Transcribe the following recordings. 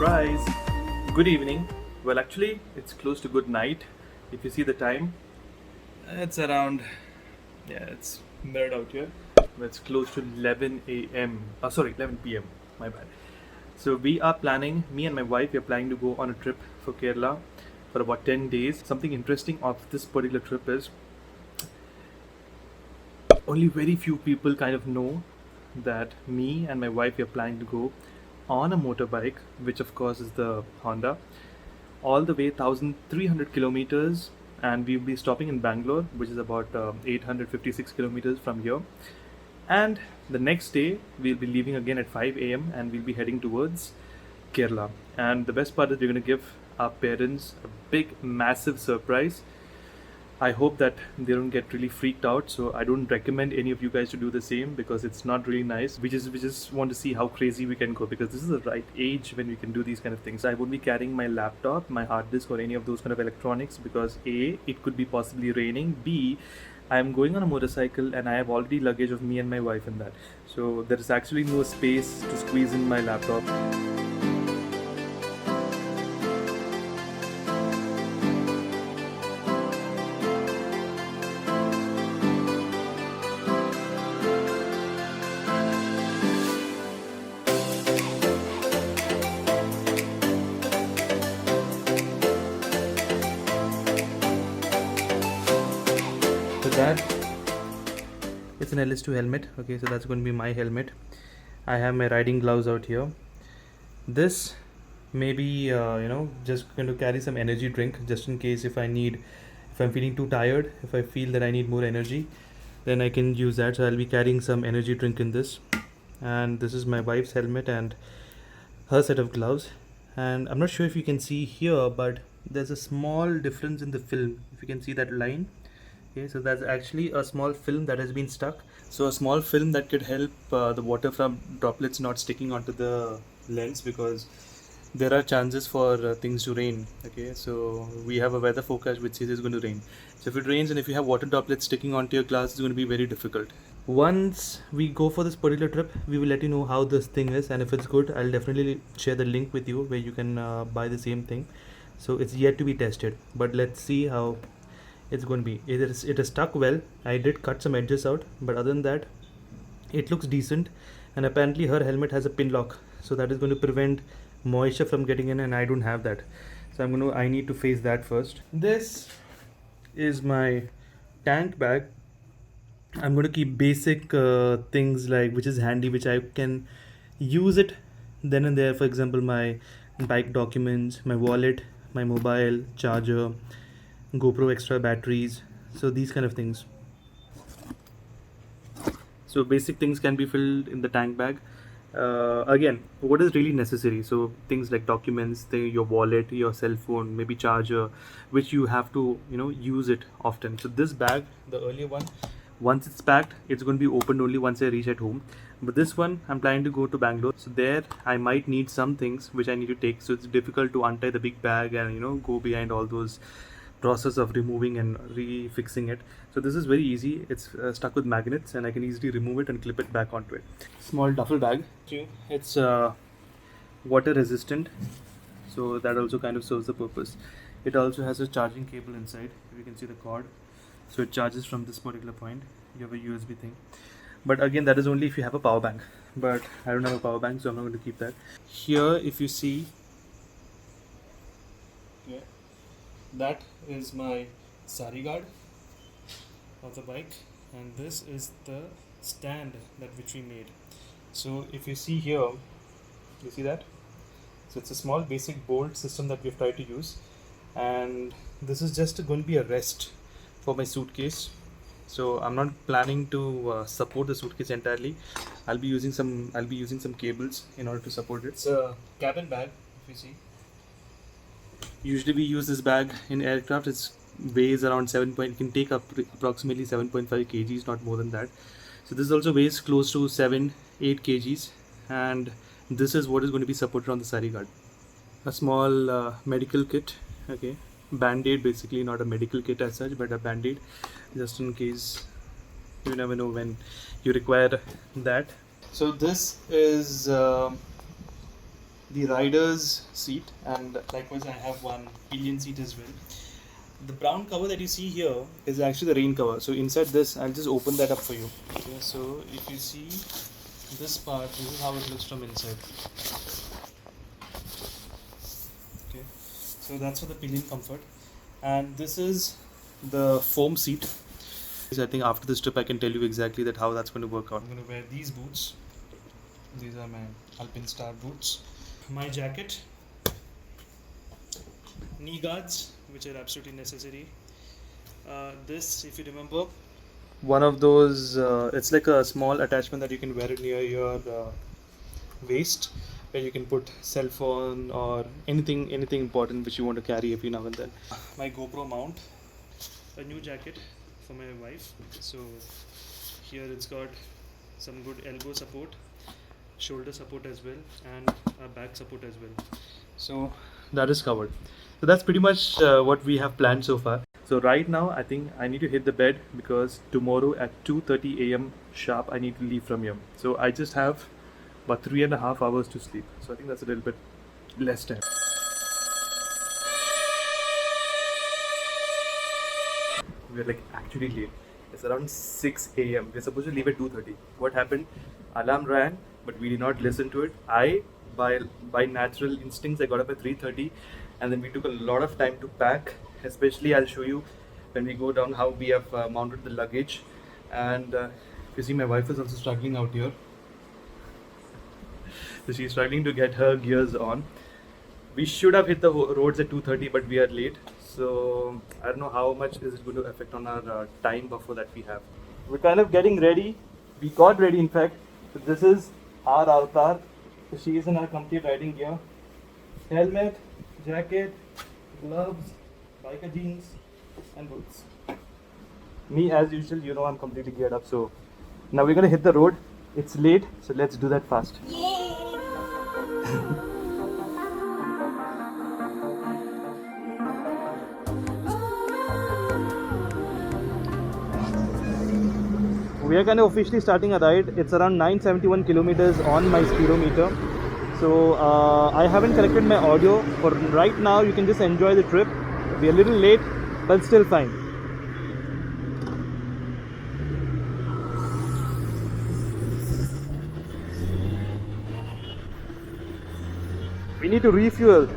Surprise! Good evening. Well, actually, it's close to good night. If you see the time, it's around, it's mirrored out here. It's close to 11 a.m. Sorry, 11 p.m. My bad. So we are planning, me and my wife, we are planning to go on a trip for Kerala for about 10 days. Something interesting of this particular trip is only very few people kind of know that me and my wife we are planning to go on a motorbike, which of course is the Honda, all the way 1300 kilometers, and we'll be stopping in Bangalore, which is about 856 kilometers from here. And the next day we'll be leaving again at 5 a.m. and we'll be heading towards Kerala. And the best part is we're going to give our parents a big, massive surprise. I hope that they don't get really freaked out. So I don't recommend any of you guys to do the same because it's not really nice. We just want to see how crazy we can go because this is the right age when we can do these kind of things. I won't be carrying my laptop, my hard disk, or any of those kind of electronics because A, it could be possibly raining. B, I am going on a motorcycle and I have already luggage of me and my wife in that. So there is actually no space to squeeze in my laptop. That it's an LS2 helmet. Okay, so that's going to be my helmet. I have my riding gloves out here. This may be just going to carry some energy drink just in case if I'm feeling too tired, if I feel that I need more energy, then I can use that. So I'll be carrying some energy drink in this. And this is my wife's helmet and her set of gloves. And I'm not sure if you can see here, but there's a small difference in the film. If you can see that line. Okay, so that's actually a small film that has been stuck. So a small film that could help the water from droplets not sticking onto the lens because there are chances for things to rain. Okay, so we have a weather forecast which says it's going to rain. So if it rains and if you have water droplets sticking onto your glass, it's going to be very difficult. Once we go for this particular trip, we will let you know how this thing is, and if it's good, I'll definitely share the link with you where you can buy the same thing. So it's yet to be tested, but let's see how it's going to be. It is stuck well. I did cut some edges out, but other than that it looks decent. And apparently her helmet has a pin lock, so that is going to prevent moisture from getting in, and I don't have that, so I need to face that first. This is my tank bag. I'm going to keep basic things like which is handy, which I can use it then and there. For example, my bike documents, my wallet, my mobile charger, GoPro extra batteries, so these kind of things. So basic things can be filled in the tank bag. Again, what is really necessary? So things like documents, your wallet, your cell phone, maybe charger, which you have to use it often. So this bag, the earlier one, once it's packed, it's going to be opened only once I reach at home. But this one, I'm planning to go to Bangalore, so there I might need some things which I need to take. So it's difficult to untie the big bag and go behind all those process of removing and refixing it. So this is very easy. It's stuck with magnets and I can easily remove it and clip it back onto it. Small duffel bag. It's water resistant, so that also kind of serves the purpose. It also has a charging cable inside. If you can see the cord, so it charges from this particular point. You have a USB thing, but again that is only if you have a power bank, but I don't have a power bank, so I'm not going to keep that here. If you see, that is my sari guard of the bike, and this is the stand which we made. So if you see here, you see that? So it's a small basic bolt system that we've tried to use, and this is just going to be a rest for my suitcase. So I'm not planning to support the suitcase entirely. I'll be using some cables in order to support it. It's a cabin bag, if you see. Usually we use this bag in aircraft. It weighs around 7. It can take up approximately 7.5 kgs, not more than that. So this also weighs close to 7-8 kgs, and this is what is going to be supported on the sari guard. A small medical kit. Okay, band-aid, basically not a medical kit as such, but a band-aid just in case. You never know when you require that. So this is the rider's seat, and likewise I have one pillion seat as well. The brown cover that you see here is actually the rain cover. So inside this, I'll just open that up for you. Okay, so if you see this part, this is how it looks from inside. Okay, so that's for the pillion comfort, and this is the foam seat. I think after this trip I can tell you exactly that how that's going to work out. I'm going to wear these boots. These are my Alpinstar boots. My jacket, knee guards, which are absolutely necessary. This, if you remember, one of those, it's like a small attachment that you can wear it near your waist, where you can put cell phone or anything important which you want to carry every now and then. My GoPro mount, a new jacket for my wife. So here it's got some good elbow support, shoulder support as well, and a back support as well. So that is covered. So that's pretty much what we have planned so far. So right now I think I need to hit the bed because tomorrow at 2:30 a.m. sharp I need to leave from here. So I just have about 3.5 hours to sleep. So I think that's a little bit less time. We're like actually late. It's around 6 a.m. We're supposed to leave at 2:30. What happened? Alarm rang, but we did not listen to it. By natural instincts, I got up at 3:30, and then we took a lot of time to pack. Especially, I'll show you when we go down how we have mounted the luggage. And you see, my wife is also struggling out here. So she's struggling to get her gears on. We should have hit the roads at 2:30, but we are late. So I don't know how much is it going to affect on our time buffer that we have. We're kind of getting ready. We got ready, in fact. So this is our avatar. So she is in our complete riding gear. Helmet, jacket, gloves, biker jeans, and boots. Me, as usual, you know I'm completely geared up. So now we're gonna hit the road. It's late, so let's do that fast. We are kind of officially starting a ride. It's around 971 kilometers on my speedometer. So I haven't connected my audio. For right now, you can just enjoy the trip. We're a little late, but still fine. We need to refuel.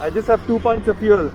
I just have 2 points of fuel.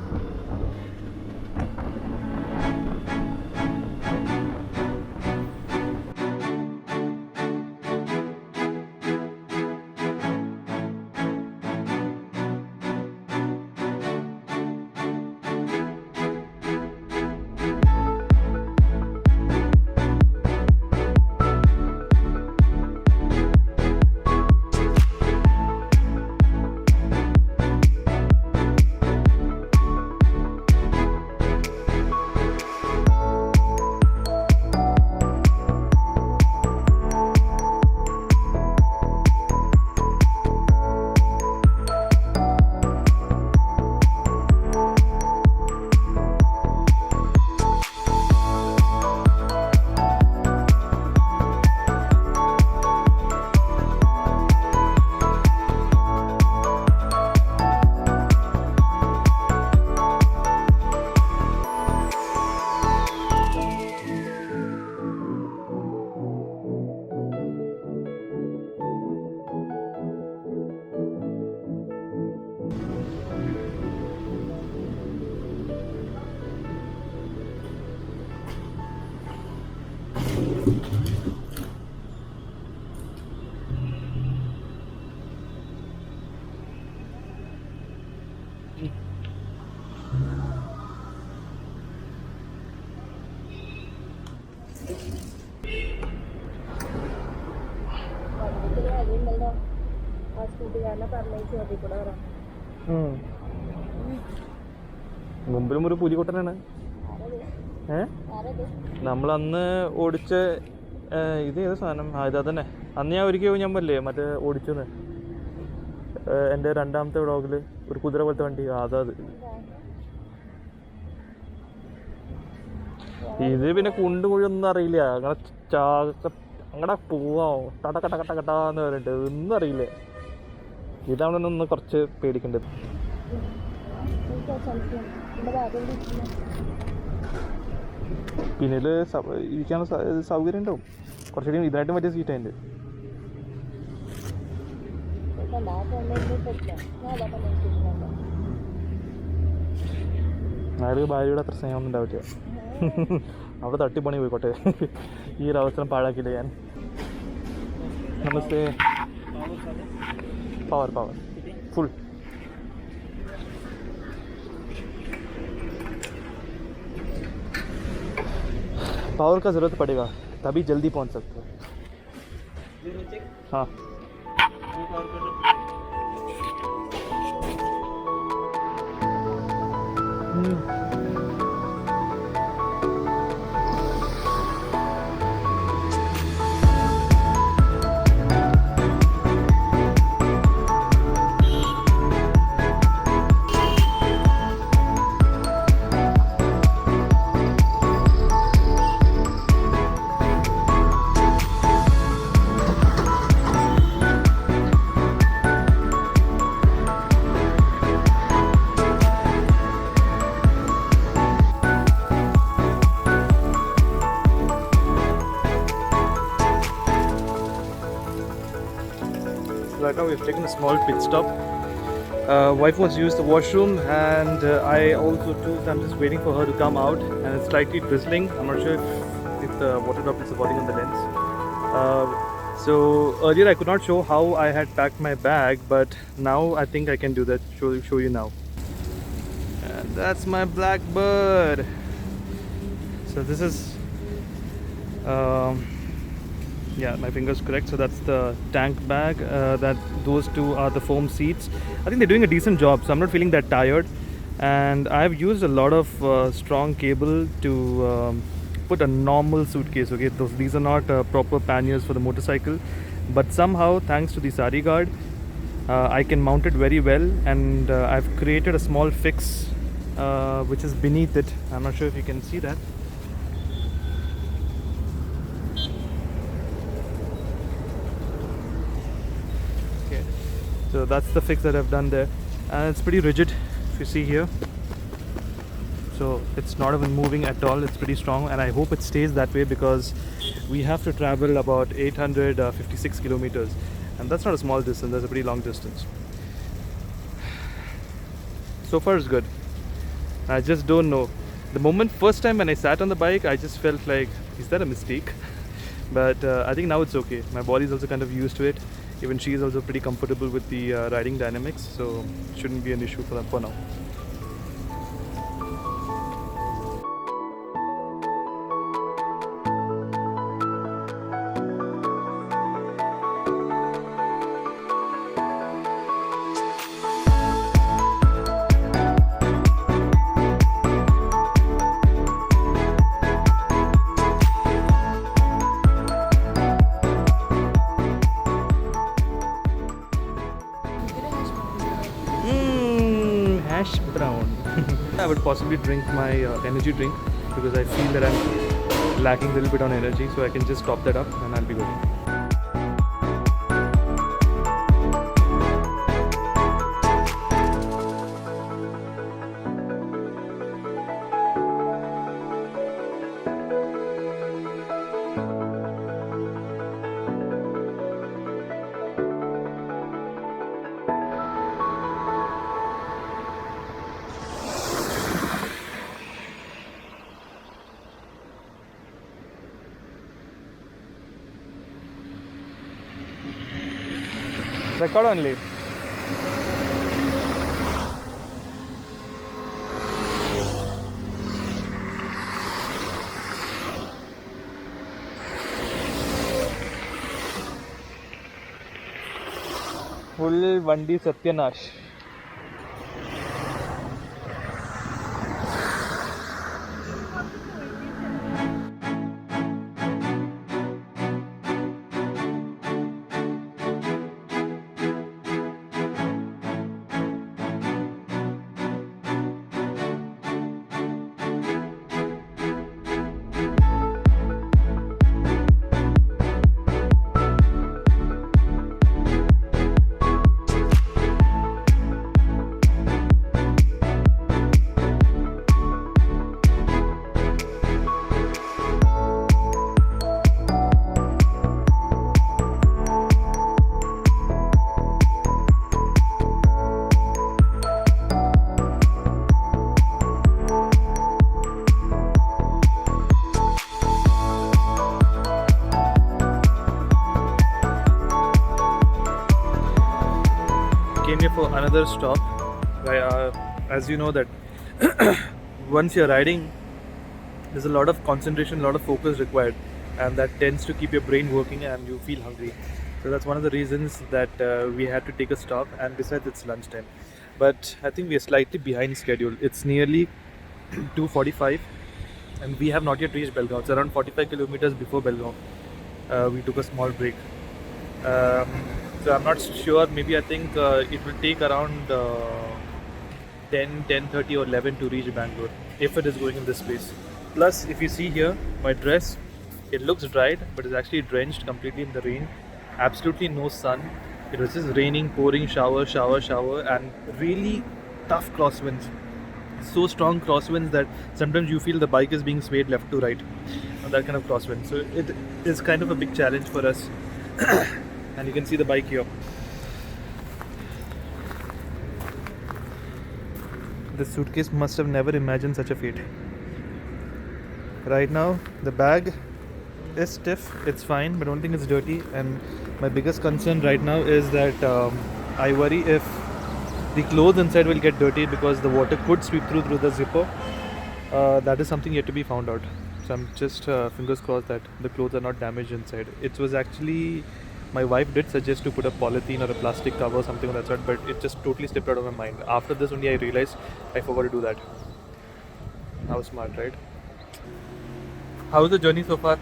മുമ്പിലും ഒരു പുലികൊട്ടനാണ്. നമ്മളന്ന് ഓടിച്ച ഇത് ഏത് സാധനം? ഇതാ തന്നെ. അന്ന് ഞാൻ ഒരിക്കൽ ഞാൻ പറയില്ലേ മറ്റേ ഓടിച്ചെന്ന്, എൻ്റെ രണ്ടാമത്തെ വ്ളോഗിൽ ഒരു കുതിര പോലത്തെ വണ്ടി. അതാ അത്. ഇത് പിന്നെ കുണ്ട് കുഴിയൊന്നും അറിയില്ല. അങ്ങനെ പോവാ ടട കട്ട കട്ട കട്ടാന്ന് പറഞ്ഞിട്ട് ഒന്നും അറിയില്ല. ഇതാണ് ഒന്ന് കുറച്ച് പേടിക്കേണ്ടത്. പിന്നിൽ ഇരിക്കാനുള്ള സൗകര്യം ഉണ്ടാവും. കുറച്ചുകൂടി ഇതിനായിട്ട് പറ്റിയ സീറ്റ് അതിൻ്റെ. അയാൾക്ക് ഭാര്യയുടെ അത്ര സ്നേഹമൊന്നും ഉണ്ടാവില്ല. അവിടെ തട്ടിപ്പണി പോയിക്കോട്ടെ. ഈ ഒരു അവസരം പാഴാക്കില്ല ഞാൻ. നമസ്തേ. Power full. पावर का ज़रूरत पड़ेगा तभी जल्दी पहुंच सकते हो. हाँ right now we've taken a small pit stop. Wife wants to use the washroom, and I also too. So I'm just waiting for her to come out, and it's slightly drizzling. I'm not sure if the water droplets are falling on the lens. So earlier I could not show how I had packed my bag, but now I think I can do that. Show you now. And that's my blackbird. So this is. Yeah, my finger's correct. So that's the tank bag. Those two are the foam seats. I think they're doing a decent job, so I'm not feeling that tired. And I've used a lot of strong cable to put a normal suitcase. Okay, these are not proper panniers for the motorcycle, but somehow, thanks to the sari guard, I can mount it very well. And I've created a small fix which is beneath it. I'm not sure if you can see that. So that's the fix that I've done there, and it's pretty rigid if you see here. So it's not even moving at all. It's pretty strong, and I hope it stays that way because we have to travel about 856 kilometers, and that's not a small distance. That's a pretty long distance. So far it's good. I just don't know. The first time when I sat on the bike, I just felt like, is that a mistake? But I think now it's okay. My body is also kind of used to it. Even she is also pretty comfortable with the riding dynamics, so it shouldn't be an issue for them for now. Hash brown. I would possibly drink my energy drink because I feel that I'm lacking a little bit on energy, so I can just top that up and I'll be good. Record only. Full Vandi Satyanash. came here for another stop. As you know that once you're riding, there's a lot of concentration, a lot of focus required, and that tends to keep your brain working and you feel hungry. So that's one of the reasons that we had to take a stop, and besides it's lunchtime. But I think we are slightly behind schedule. It's nearly 2:45 and we have not yet reached Belgaum. It's around 45 kilometers before Belgaum. We took a small break. So I'm not sure, maybe I think it will take around 10:30 or 11 to reach Bangalore if it is going in this pace. Plus, if you see here, my dress, it looks dried but it's actually drenched completely in the rain. Absolutely no sun. It was just raining, pouring, shower, and really tough crosswinds. So strong crosswinds that sometimes you feel the bike is being swayed left to right. That kind of crosswind. So it is kind of a big challenge for us. And you can see the bike here. The suitcase must have never imagined such a fate. Right now, the bag is stiff, it's fine, but I don't think it's dirty. And my biggest concern right now is that I worry if the clothes inside will get dirty because the water could sweep through the zipper. That is something yet to be found out. So I'm just fingers crossed that the clothes are not damaged inside. It was actually, my wife did suggest to put a polythene or a plastic cover or something of that sort, but it just totally slipped out of my mind. After this only I realized I forgot to do that. How smart, right? How is the journey so far?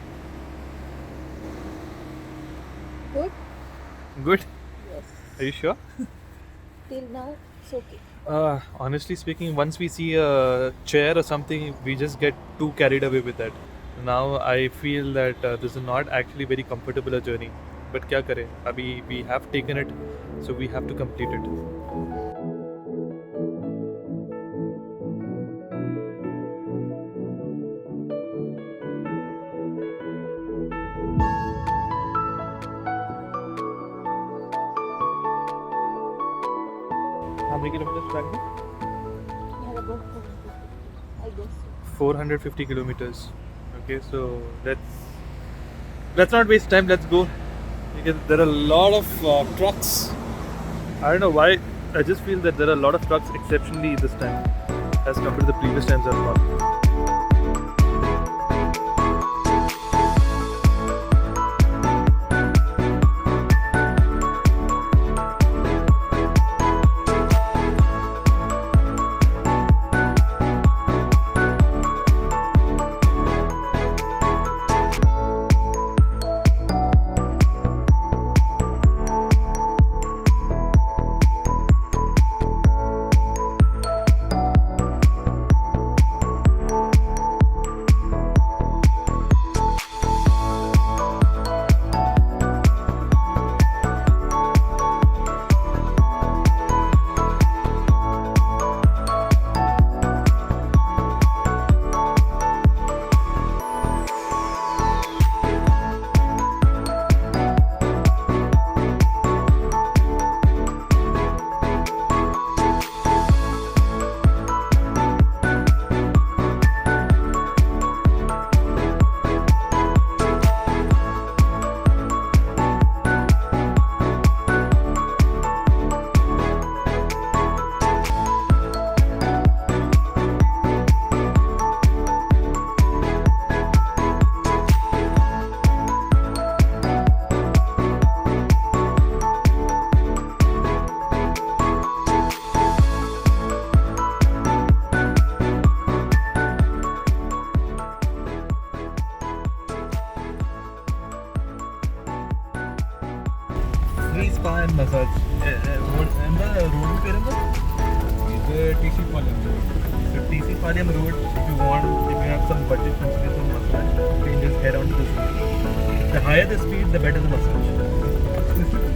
Good? Good? Yes. Are you sure? Till now, it's okay. Honestly speaking, once we see a chair or something, we just get too carried away with that. Now I feel that this is not actually very comfortable a journey. But kya kare? Abhi we have taken it, so we have to complete it. How many kilometers back? We have about 450, I guess. 450 kilometers. Okay, so let's not waste time. Let's go. Because there are a lot of trucks. I don't know why. I just feel that there are a lot of trucks exceptionally this time as compared to the previous times I've gone. Free spa and massage. And the road is TC Palyam Road. So TC Palyam Road, if you have some budget constraints on massage, you can just head on to this road. The higher the speed, the better the massage.